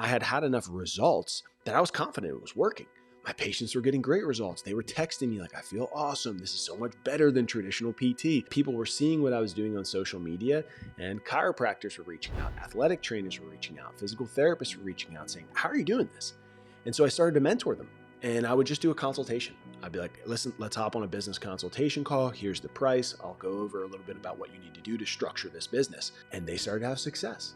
I had had enough results that I was confident it was working. My patients were getting great results. They were texting me like, I feel awesome. This is so much better than traditional PT. People were seeing what I was doing on social media, and chiropractors were reaching out, athletic trainers were reaching out, physical therapists were reaching out saying, how are you doing this? And so I started to mentor them, and I would just do a consultation. I'd be like, listen, let's hop on a business consultation call. Here's the price. I'll go over a little bit about what you need to do to structure this business. And they started to have success.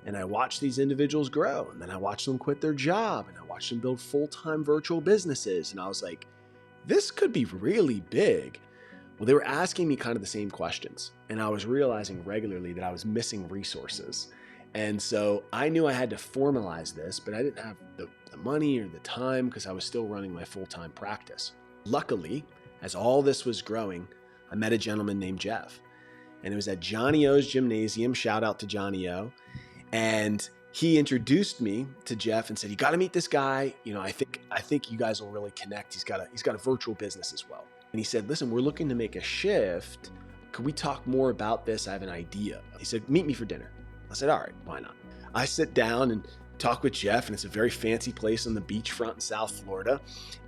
And I watched these individuals grow, and then I watched them quit their job, and I watched them build full-time virtual businesses. And I was like, this could be really big. Well, they were asking me kind of the same questions, and I was realizing regularly that I was missing resources. And so I knew I had to formalize this, but I didn't have the money or the time because I was still running my full-time practice. Luckily, as all this was growing, I met a gentleman named Jeff, and it was at Johnny O's gymnasium. Shout out to Johnny O. And he introduced me to Jeff and said, you got to meet this guy. You know, I think you guys will really connect. He's got a virtual business as well. And he said, listen, we're looking to make a shift. Could we talk more about this? I have an idea. He said, meet me for dinner. I said, all right, why not? I sit down and talk with Jeff, and it's a very fancy place on the beachfront in South Florida.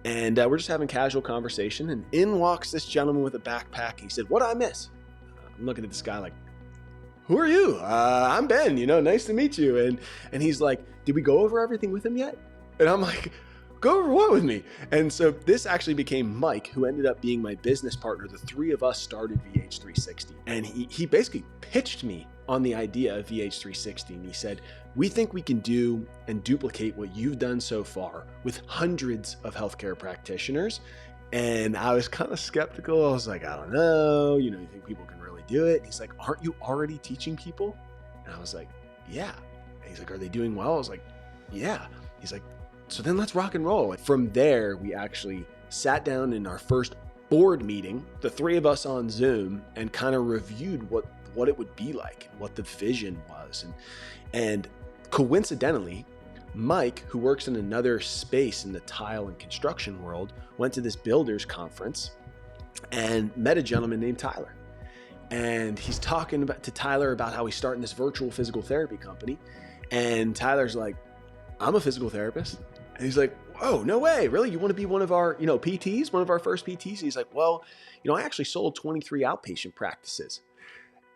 And we're just having casual conversation. And in walks this gentleman with a backpack. He said, what did I miss? I'm looking at this guy like, who are you? I'm Ben, nice to meet you. And he's like, did we go over everything with him yet? And I'm like, go over what with me? And so this actually became Mike, who ended up being my business partner. The three of us started VH360. And he basically pitched me on the idea of VH360. And he said, we think we can do and duplicate what you've done so far with hundreds of healthcare practitioners. And I was kind of skeptical. I was like, I don't know, you think people can really do it? And he's like, aren't you already teaching people? And I was like, yeah. And he's like, are they doing well? I was like, yeah. He's like, so then let's rock and roll. From there, we actually sat down in our first board meeting, the three of us on Zoom, and kind of reviewed what it would be like, what the vision was. And coincidentally, Mike, who works in another space in the tile and construction world, went to this builders conference and met a gentleman named Tyler. And he's talking to Tyler about how he's starting this virtual physical therapy company. And Tyler's like, I'm a physical therapist. And he's like, whoa, no way. Really? You want to be one of our, PTs, one of our first PTs? He's like, well, I actually sold 23 outpatient practices.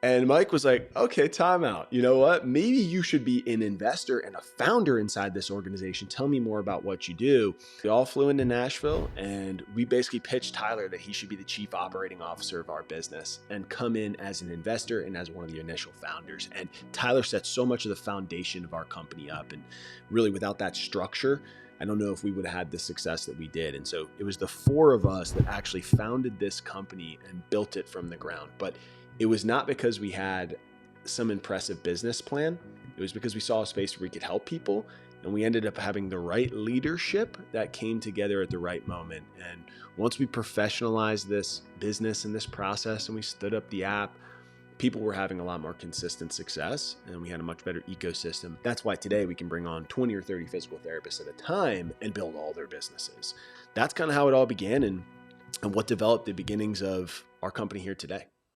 And Mike was like, okay, time out. You know what? Maybe you should be an investor and a founder inside this organization. Tell me more about what you do. We all flew into Nashville, and we basically pitched Tyler that he should be the chief operating officer of our business and come in as an investor and as one of the initial founders. And Tyler set so much of the foundation of our company up. And really, without that structure, I don't know if we would have had the success that we did. And so it was the four of us that actually founded this company and built it from the ground. But it was not because we had some impressive business plan. It was because we saw a space where we could help people, and we ended up having the right leadership that came together at the right moment. And once we professionalized this business and this process and we stood up the app, people were having a lot more consistent success, and we had a much better ecosystem. That's why today we can bring on 20 or 30 physical therapists at a time and build all their businesses. That's kind of how it all began and what developed the beginnings of our company here today.